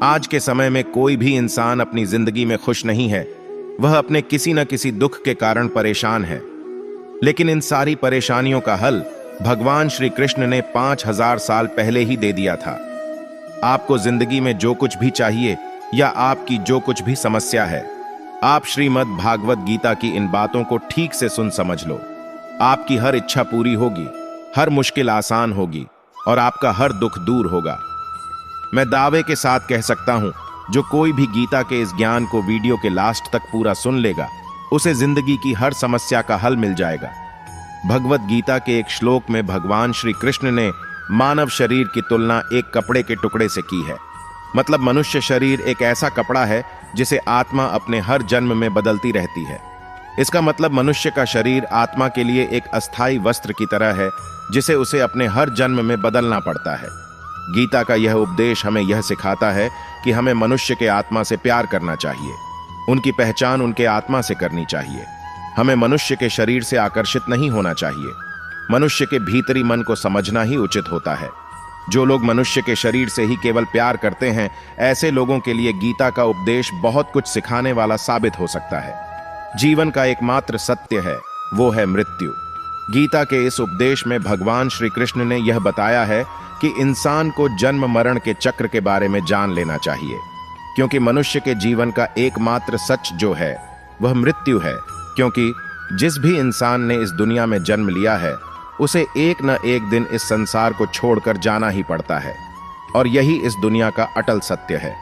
आज के समय में कोई भी इंसान अपनी जिंदगी में खुश नहीं है। वह अपने किसी न किसी दुख के कारण परेशान है। लेकिन इन सारी परेशानियों का हल भगवान श्री कृष्ण ने 5000 साल पहले ही दे दिया था। आपको जिंदगी में जो कुछ भी चाहिए या आपकी जो कुछ भी समस्या है, आप श्रीमद् भागवत गीता की इन बातों को ठीक से सुन समझ लो। आपकी हर इच्छा पूरी होगी, हर मुश्किल आसान होगी और आपका हर दुख दूर होगा। मैं दावे के साथ कह सकता हूं, जो कोई भी गीता के इस ज्ञान को वीडियो के लास्ट तक पूरा सुन लेगा, उसे जिंदगी की हर समस्या का हल मिल जाएगा। भगवत गीता के एक श्लोक में भगवान श्री कृष्ण ने मानव शरीर की तुलना एक कपड़े के टुकड़े से की है। मतलब मनुष्य शरीर एक ऐसा कपड़ा है जिसे आत्मा अपने हर जन्म में बदलती रहती है। इसका मतलब मनुष्य का शरीर आत्मा के लिए एक अस्थायी वस्त्र की तरह है, जिसे उसे अपने हर जन्म में बदलना पड़ता है। गीता का यह उपदेश हमें यह सिखाता है कि हमें मनुष्य के आत्मा से प्यार करना चाहिए। उनकी पहचान उनके आत्मा से करनी चाहिए। हमें मनुष्य के शरीर से आकर्षित नहीं होना चाहिए। मनुष्य के भीतरी मन को समझना ही उचित होता है। जो लोग मनुष्य के शरीर से ही केवल प्यार करते हैं, ऐसे लोगों के लिए गीता का उपदेश बहुत कुछ सिखाने वाला साबित हो सकता है। जीवन का एकमात्र सत्य है, वो है मृत्यु। गीता के इस उपदेश में भगवान श्री कृष्ण ने यह बताया है कि इंसान को जन्म मरण के चक्र के बारे में जान लेना चाहिए, क्योंकि मनुष्य के जीवन का एकमात्र सच जो है वह मृत्यु है। क्योंकि जिस भी इंसान ने इस दुनिया में जन्म लिया है, उसे एक न एक दिन इस संसार को छोड़कर जाना ही पड़ता है, और यही इस दुनिया का अटल सत्य है।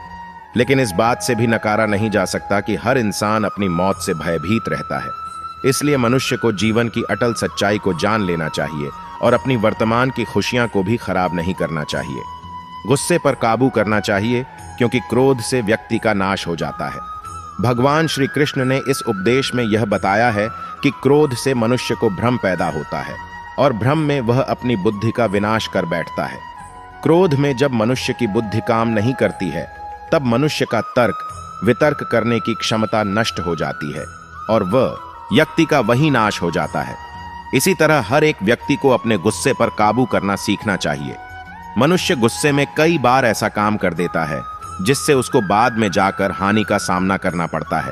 लेकिन इस बात से भी नकारा नहीं जा सकता कि हर इंसान अपनी मौत से भयभीत रहता है। इसलिए मनुष्य को जीवन की अटल सच्चाई को जान लेना चाहिए और अपनी वर्तमान की खुशियां को भी खराब नहीं करना चाहिए। गुस्से पर काबू करना चाहिए, क्योंकि क्रोध से व्यक्ति का नाश हो जाता है। भगवान श्री कृष्ण ने इस उपदेश में यह बताया है कि क्रोध से मनुष्य को भ्रम पैदा होता है और भ्रम में वह अपनी बुद्धि का विनाश कर बैठता है। क्रोध में जब मनुष्य की बुद्धि काम नहीं करती है, तब मनुष्य का तर्क वितर्क करने की क्षमता नष्ट हो जाती है और वह व्यक्ति का वही नाश हो जाता है। इसी तरह हर एक व्यक्ति को अपने गुस्से पर काबू करना सीखना चाहिए। मनुष्य गुस्से में कई बार ऐसा काम कर देता है जिससे उसको बाद में जाकर हानि का सामना करना पड़ता है।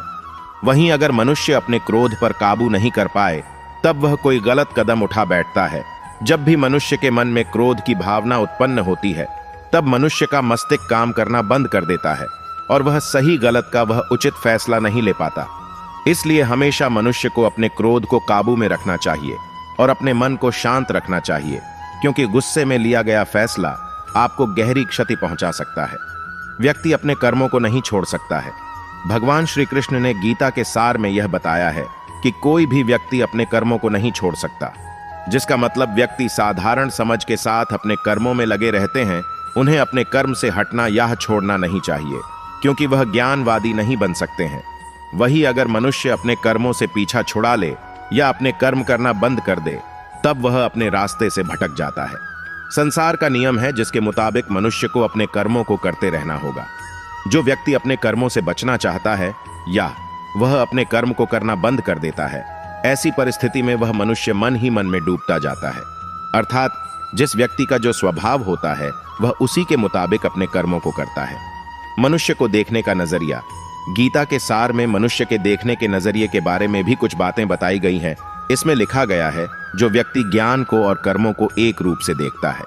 वहीं अगर मनुष्य अपने क्रोध पर काबू नहीं कर पाए, तब वह कोई गलत कदम उठा बैठता है। जब भी मनुष्य के मन में क्रोध की भावना उत्पन्न होती है, तब मनुष्य का मस्तिष्क काम करना बंद कर देता है और वह सही गलत का वह उचित फैसला नहीं ले पाता। इसलिए हमेशा मनुष्य को अपने क्रोध को काबू में रखना चाहिए और अपने मन को शांत रखना चाहिए, क्योंकि गुस्से में लिया गया फैसला आपको गहरी क्षति पहुंचा सकता है। व्यक्ति अपने कर्मों को नहीं छोड़ सकता है। भगवान श्री कृष्ण ने गीता के सार में यह बताया है कि कोई भी व्यक्ति अपने कर्मों को नहीं छोड़ सकता, जिसका मतलब व्यक्ति साधारण समझ के साथ अपने कर्मों में लगे रहते हैं। उन्हें अपने कर्म से हटना या छोड़ना नहीं चाहिए, क्योंकि वह ज्ञानवादी नहीं बन सकते हैं। वही अगर मनुष्य अपने कर्मों से पीछा छुड़ा ले या अपने कर्म करना बंद कर दे, तब वह अपने रास्ते से भटक जाता है। संसार का नियम है जिसके मुताबिक मनुष्य को अपने कर्मों को करते रहना होगा। जो व्यक्ति अपने कर्मों से बचना चाहता है या वह अपने कर्म को करना बंद कर देता है, ऐसी परिस्थिति में वह मनुष्य मन ही मन में डूबता जाता है। अर्थात जिस व्यक्ति का जो स्वभाव होता है, वह उसी के मुताबिक अपने कर्मों को करता है। मनुष्य को देखने का नजरिया। गीता के सार में मनुष्य के देखने के नजरिए के बारे में भी कुछ बातें बताई गई हैं। इसमें लिखा गया है, जो व्यक्ति ज्ञान को और कर्मों को एक रूप से देखता है,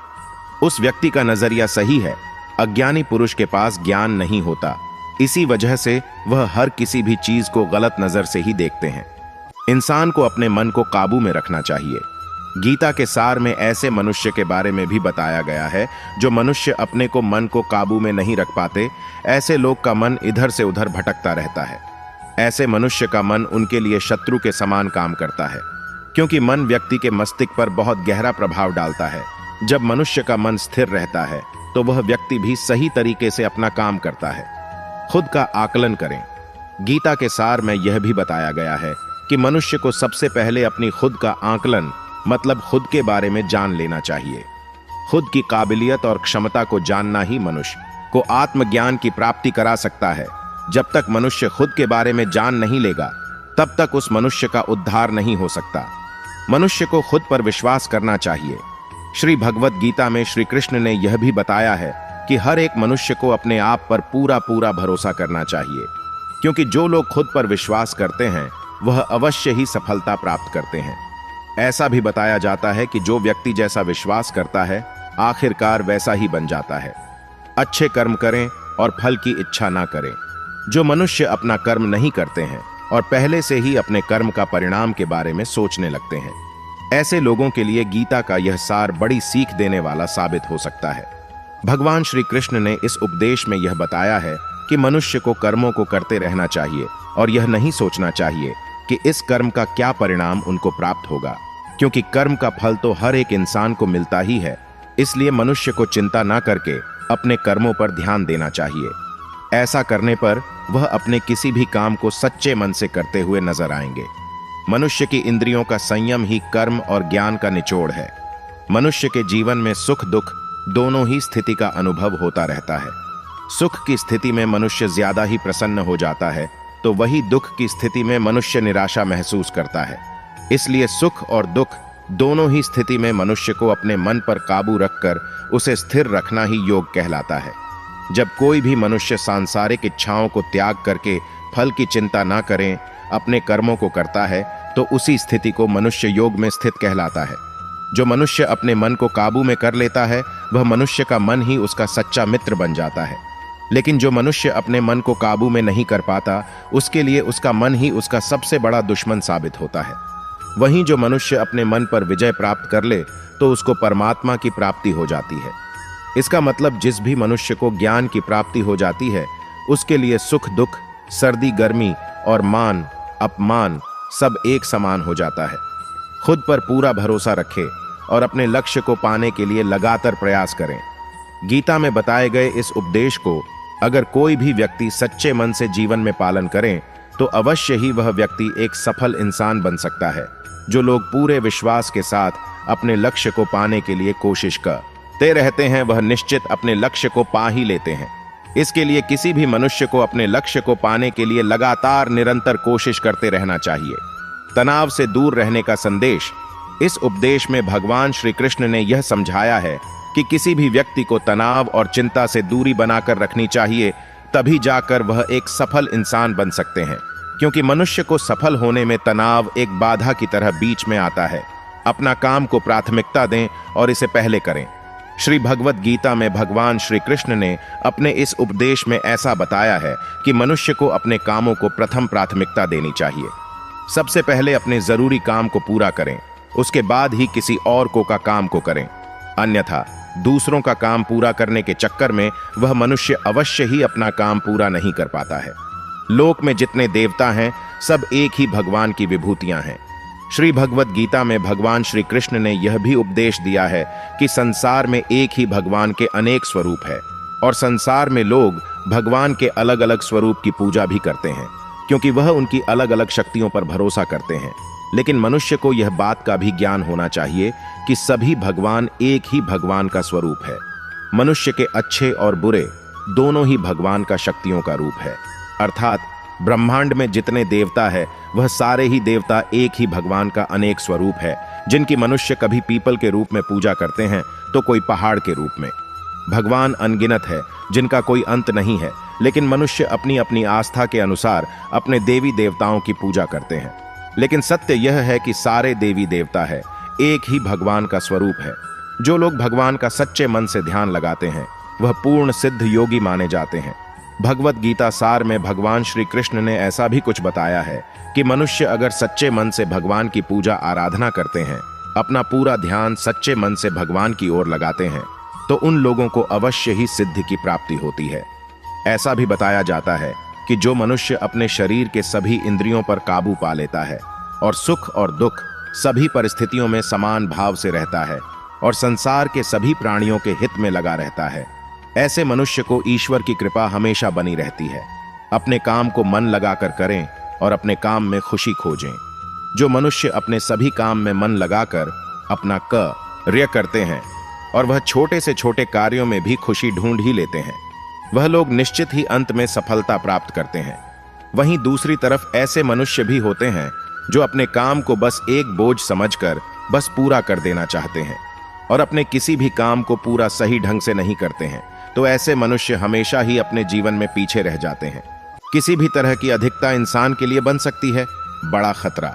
उस व्यक्ति का नजरिया सही है। अज्ञानी पुरुष के पास ज्ञान नहीं होता, इसी वजह से वह हर किसी भी चीज को गलत नजर से ही देखते हैं। इंसान को अपने मन को काबू में रखना चाहिए। गीता के सार में ऐसे मनुष्य के बारे में भी बताया गया है, जो मनुष्य अपने को मन को काबू में नहीं रख पाते। ऐसे लोग का मन इधर से उधर भटकता रहता है। ऐसे मनुष्य का मन उनके लिए शत्रु के समान काम करता है, क्योंकि मन व्यक्ति के मस्तिष्क पर बहुत गहरा प्रभाव डालता है। जब मनुष्य का मन स्थिर रहता है, तो वह व्यक्ति भी सही तरीके से अपना काम करता है। खुद का आकलन करें। गीता के सार में यह भी बताया गया है कि मनुष्य को सबसे पहले अपनी खुद का आकलन, मतलब खुद के बारे में जान लेना चाहिए। खुद की काबिलियत और क्षमता को जानना ही मनुष्य को आत्मज्ञान की प्राप्ति करा सकता है। जब तक मनुष्य खुद के बारे में जान नहीं लेगा, तब तक उस मनुष्य का उद्धार नहीं हो सकता। मनुष्य को खुद पर विश्वास करना चाहिए। श्री भगवत गीता में श्री कृष्ण ने यह भी बताया है कि हर एक मनुष्य को अपने आप पर पूरा पूरा भरोसा करना चाहिए, क्योंकि जो लोग खुद पर विश्वास करते हैं वह अवश्य ही सफलता प्राप्त करते हैं। ऐसा भी बताया जाता है कि जो व्यक्ति जैसा विश्वास करता है आखिरकार वैसा ही बन जाता है। अच्छे कर्म करें और फल की इच्छा ना करें। जो मनुष्य अपना कर्म नहीं करते हैं और पहले से ही अपने कर्म का परिणाम के बारे में सोचने लगते हैं, ऐसे लोगों के लिए गीता का यह सार बड़ी सीख देने वाला साबित हो सकता है। भगवान श्री कृष्ण ने इस उपदेश में यह बताया है कि मनुष्य को कर्मों को करते रहना चाहिए और यह नहीं सोचना चाहिए कि इस कर्म का क्या परिणाम उनको प्राप्त होगा, क्योंकि कर्म का फल तो हर एक इंसान को मिलता ही है। इसलिए मनुष्य को चिंता ना करके अपने कर्मों पर ध्यान देना चाहिए। ऐसा करने पर वह अपने किसी भी काम को सच्चे मन से करते हुए नजर आएंगे। मनुष्य की इंद्रियों का संयम ही कर्म और ज्ञान का निचोड़ है। मनुष्य के जीवन में सुख दुख दोनों ही स्थिति का अनुभव होता रहता है। सुख की स्थिति में मनुष्य ज्यादा ही प्रसन्न हो जाता है, तो वही दुख की स्थिति में मनुष्य निराशा महसूस करता है। इसलिए सुख और दुख दोनों ही स्थिति में मनुष्य को अपने मन पर काबू रखकर उसे स्थिर रखना ही योग कहलाता है। जब कोई भी मनुष्य सांसारिक इच्छाओं को त्याग करके फल की चिंता ना करें अपने कर्मों को करता है, तो उसी स्थिति को मनुष्य योग में स्थित कहलाता है। जो मनुष्य अपने मन को काबू में कर लेता है वह मनुष्य का मन ही उसका सच्चा मित्र बन जाता है। लेकिन जो मनुष्य अपने मन को काबू में नहीं कर पाता, उसके लिए उसका मन ही उसका सबसे बड़ा दुश्मन साबित होता है। वहीं जो मनुष्य अपने मन पर विजय प्राप्त कर ले तो उसको परमात्मा की प्राप्ति हो जाती है। इसका मतलब जिस भी मनुष्य को ज्ञान की प्राप्ति हो जाती है उसके लिए सुख दुख, सर्दी गर्मी और मान अपमान सब एक समान हो जाता है। खुद पर पूरा भरोसा रखें और अपने लक्ष्य को पाने के लिए लगातार प्रयास करें। गीता में बताए गए इस उपदेश को अगर कोई भी व्यक्ति सच्चे मन से जीवन में पालन करें तो अवश्य ही वह व्यक्ति एक सफल इंसान बन सकता है। जो लोग पूरे विश्वास के साथ अपने लक्ष्य को पाने के लिए कोशिश करते रहते हैं वह निश्चित अपने लक्ष्य को पा ही लेते हैं। इसके लिए किसी भी मनुष्य को अपने लक्ष्य को पाने के लिए लगातार निरंतर कोशिश करते रहना चाहिए। तनाव से दूर रहने का संदेश इस उपदेश में भगवान श्री कृष्ण ने यह समझाया है कि किसी भी व्यक्ति को तनाव और चिंता से दूरी बनाकर रखनी चाहिए, तभी जाकर वह एक सफल इंसान बन सकते हैं। क्योंकि मनुष्य को सफल होने में तनाव एक बाधा की तरह बीच में आता है। अपना काम को प्राथमिकता दें और इसे पहले करें। श्री भगवत गीता में भगवान श्री कृष्ण ने अपने इस उपदेश में ऐसा बताया है कि मनुष्य को अपने कामों को प्रथम प्राथमिकता देनी चाहिए। सबसे पहले अपने जरूरी काम को पूरा करें, उसके बाद ही किसी और का काम को करें। अन्यथा दूसरों का काम पूरा करने के चक्कर में वह मनुष्य अवश्य ही अपना काम पूरा नहीं कर पाता है। लोक में जितने देवता हैं सब एक ही भगवान की विभूतियां हैं। श्री भगवत गीता में भगवान श्री कृष्ण ने यह भी उपदेश दिया है कि संसार में एक ही भगवान के अनेक स्वरूप है और संसार में लोग भगवान के अलग अलग स्वरूप की पूजा भी करते हैं, क्योंकि वह उनकी अलग अलग शक्तियों पर भरोसा करते हैं। लेकिन मनुष्य को यह बात का भी ज्ञान होना चाहिए कि सभी भगवान एक ही भगवान का स्वरूप है। मनुष्य के अच्छे और बुरे दोनों ही भगवान का शक्तियों का रूप है। अर्थात ब्रह्मांड में जितने देवता है वह सारे ही देवता एक ही भगवान का अनेक स्वरूप है, जिनकी मनुष्य कभी पीपल के रूप में पूजा करते हैं तो कोई पहाड़ के रूप में। भगवान अनगिनत है जिनका कोई अंत नहीं है, लेकिन मनुष्य अपनी अपनी आस्था के अनुसार अपने देवी देवताओं की पूजा करते हैं। लेकिन सत्य यह है कि सारे देवी देवता है एक ही भगवान का स्वरूप है। जो लोग भगवान का सच्चे मन से ध्यान लगाते हैं वह पूर्ण सिद्ध योगी माने जाते हैं। भगवत गीता सार में भगवान श्री कृष्ण ने ऐसा भी कुछ बताया है कि मनुष्य अगर सच्चे मन से भगवान की पूजा आराधना करते हैं, अपना पूरा ध्यान सच्चे मन से भगवान की ओर लगाते हैं, तो उन लोगों को अवश्य ही सिद्धि की प्राप्ति होती है। ऐसा भी बताया जाता है कि जो मनुष्य अपने शरीर के सभी इंद्रियों पर काबू पा लेता है और सुख और दुख सभी परिस्थितियों में समान भाव से रहता है और संसार के सभी प्राणियों के हित में लगा रहता है, ऐसे मनुष्य को ईश्वर की कृपा हमेशा बनी रहती है। अपने काम को मन लगाकर करें और अपने काम में खुशी खोजें। जो मनुष्य अपने सभी काम में मन लगाकर अपना कार्य करते हैं और वह छोटे से छोटे कार्यों में भी खुशी ढूंढ ही लेते हैं, वह लोग निश्चित ही अंत में सफलता प्राप्त करते हैं। वहीं दूसरी तरफ ऐसे मनुष्य भी होते हैं जो अपने काम को बस एक बोझ समझकर बस पूरा कर देना चाहते हैं। और अपने किसी भी काम को पूरा सही ढंग से नहीं करते हैं तो ऐसे मनुष्य हमेशा ही अपने जीवन में पीछे रह जाते हैं। किसी भी तरह की अधिकता इंसान के लिए बन सकती है बड़ा खतरा।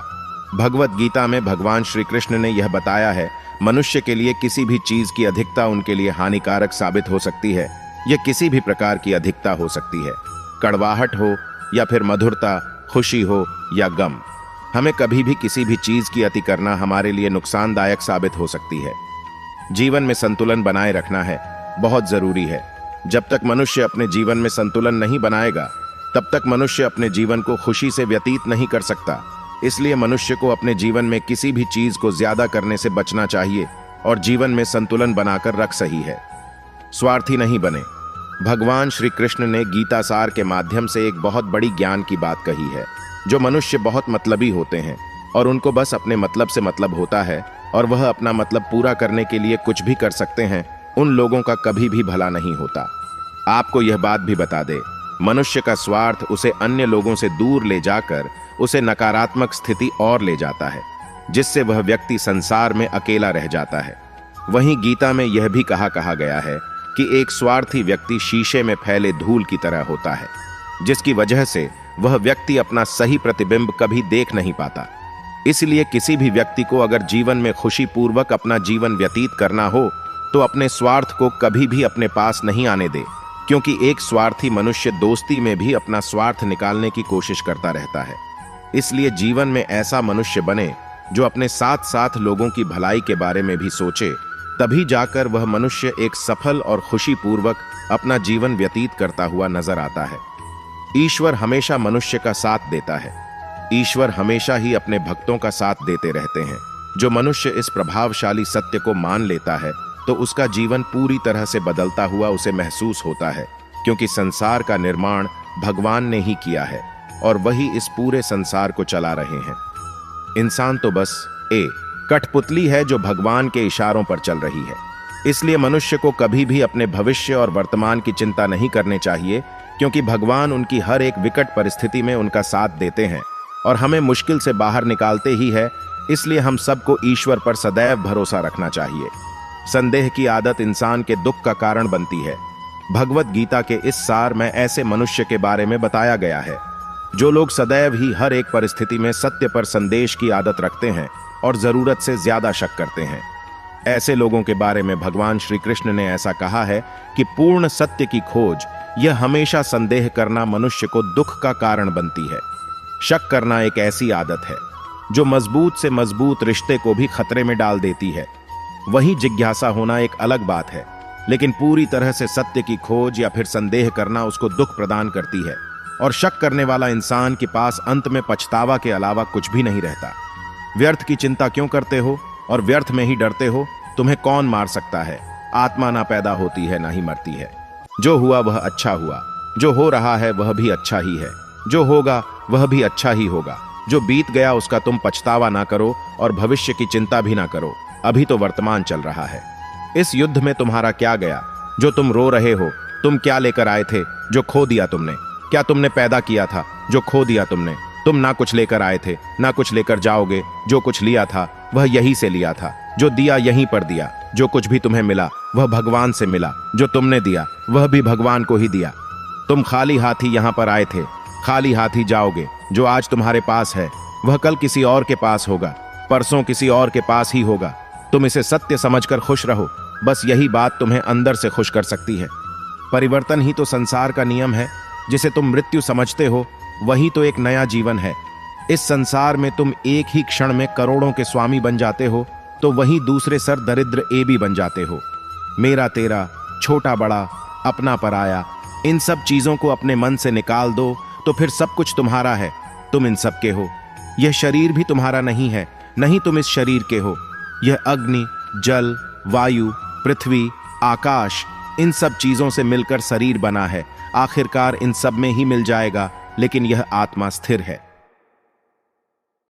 भगवत गीता में भगवान श्री कृष्ण ने यह बताया है, मनुष्य के लिए किसी भी चीज की अधिकता उनके लिए हानिकारक साबित हो सकती है। यह किसी भी प्रकार की अधिकता हो सकती है, कड़वाहट हो या फिर मधुरता, खुशी हो या गम। हमें कभी भी किसी भी चीज की अति करना हमारे लिए नुकसानदायक साबित हो सकती है। जीवन में संतुलन बनाए रखना है बहुत जरूरी है। जब तक मनुष्य अपने जीवन में संतुलन नहीं बनाएगा तब तक मनुष्य अपने जीवन को खुशी से व्यतीत नहीं कर सकता। इसलिए मनुष्य को अपने जीवन में किसी भी चीज को ज्यादा करने से बचना चाहिए और जीवन में संतुलन बनाकर रख सही है। स्वार्थी नहीं बने। भगवान श्री कृष्ण ने गीता सार के माध्यम से एक बहुत बड़ी ज्ञान की बात कही है। जो मनुष्य बहुत मतलबी होते हैं और उनको बस अपने मतलब से मतलब होता है और वह अपना मतलब पूरा करने के लिए कुछ भी कर सकते हैं, उन लोगों का कभी भी भला नहीं होता। आपको यह बात भी बता दे, मनुष्य का स्वार्थ उसे अन्य लोगों से दूर ले जाकर उसे नकारात्मक स्थिति और ले जाता है, जिससे वह व्यक्ति संसार में अकेला रह जाता है। वहीं गीता में यह भी कहा गया है कि एक स्वार्थी व्यक्ति शीशे में फैले धूल की तरह होता है, जिसकी वजह से वह व्यक्ति अपना सही प्रतिबिंब कभी देख नहीं पाता। इसलिए किसी भी व्यक्ति को अगर जीवन में खुशी पूर्वक अपना जीवन व्यतीत करना हो तो अपने स्वार्थ को कभी भी अपने पास नहीं आने दे, क्योंकि एक स्वार्थी मनुष्य दोस्ती में भी अपना स्वार्थ निकालने की कोशिश करता रहता है। इसलिए जीवन में ऐसा मनुष्य बने जो अपने साथ साथ लोगों की भलाई के बारे में भी सोचे, तभी जाकर वह मनुष्य एक सफल और खुशीपूर्वक अपना जीवन व्यतीत करता हुआ नजर आता है। ईश्वर हमेशा मनुष्य का साथ देता है। ईश्वर हमेशा ही अपने भक्तों का साथ देते रहते हैं। जो मनुष्य इस प्रभावशाली सत्य को मान लेता है तो उसका जीवन पूरी तरह से बदलता हुआ उसे महसूस होता है, क्योंकि संसार का निर्माण भगवान ने ही किया है और वही इस पूरे संसार को चला रहे हैं। इंसान तो बस कठपुतली है जो भगवान के इशारों पर चल रही है। इसलिए मनुष्य को कभी भी अपने भविष्य और वर्तमान की चिंता नहीं करनी चाहिए, क्योंकि भगवान उनकी हर एक विकट परिस्थिति में उनका साथ देते हैं और हमें मुश्किल से बाहर निकालते ही है। इसलिए हम सबको ईश्वर पर सदैव भरोसा रखना चाहिए। संदेह की आदत इंसान के दुख का कारण बनती है। भगवत गीता के इस सार में ऐसे मनुष्य के बारे में बताया गया है जो लोग सदैव ही हर एक परिस्थिति में सत्य पर संदेश की आदत रखते हैं और जरूरत से ज्यादा शक करते हैं। ऐसे लोगों के बारे में भगवान श्री कृष्ण ने ऐसा कहा है कि पूर्ण सत्य की खोज, यह हमेशा संदेह करना मनुष्य को दुख का कारण बनती है। शक करना एक ऐसी आदत है जो मजबूत से मजबूत रिश्ते को भी खतरे में डाल देती है। वहीं जिज्ञासा होना एक अलग बात है, लेकिन पूरी तरह से सत्य की खोज या फिर संदेह करना उसको दुख प्रदान करती है। और शक करने वाला इंसान के पास अंत में पछतावा के अलावा कुछ भी नहीं रहता। व्यर्थ की चिंता क्यों करते हो और व्यर्थ में ही डरते हो? तुम्हें कौन मार सकता है? आत्मा ना पैदा होती है ना ही मरती है। जो हुआ वह अच्छा हुआ, जो हो रहा है वह भी अच्छा ही है, जो होगा वह भी अच्छा ही होगा। जो बीत गया उसका तुम पछतावा ना करो और भविष्य की चिंता भी ना करो। अभी तो वर्तमान चल रहा है। इस युद्ध में तुम्हारा क्या गया जो तुम रो रहे हो? तुम क्या लेकर आए थे जो खो दिया तुमने? क्या तुमने पैदा किया था जो खो दिया तुमने? तुम ना कुछ लेकर आए थे ना कुछ लेकर जाओगे। जो कुछ लिया था वह यहीं से लिया था। जो दिया यहीं पर दिया। जो कुछ भी तुम्हें मिला वह भगवान से मिला। जो तुमने दिया वह भी भगवान को ही दिया। तुम खाली हाथ ही यहाँ पर आए थे, खाली हाथ ही जाओगे। जो आज तुम्हारे पास है वह कल किसी और के पास होगा, परसों किसी और के पास ही होगा। तुम इसे सत्य समझकर खुश रहो। बस यही बात तुम्हें अंदर से खुश कर सकती है। परिवर्तन ही तो संसार का नियम है। जिसे तुम मृत्यु समझते हो वही तो एक नया जीवन है। इस संसार में तुम एक ही क्षण में करोड़ों के स्वामी बन जाते हो तो वही दूसरे सर दरिद्र भी बन जाते हो। मेरा तेरा, छोटा बड़ा, अपना पराया, इन सब चीजों को अपने मन से निकाल दो तो फिर सब कुछ तुम्हारा है। तुम इन सब के हो। यह शरीर भी तुम्हारा नहीं है, नहीं तुम इस शरीर के हो। यह अग्नि, जल, वायु, पृथ्वी, आकाश, इन सब चीजों से मिलकर शरीर बना है। आखिरकार इन सब में ही मिल जाएगा, लेकिन यह आत्मा स्थिर है।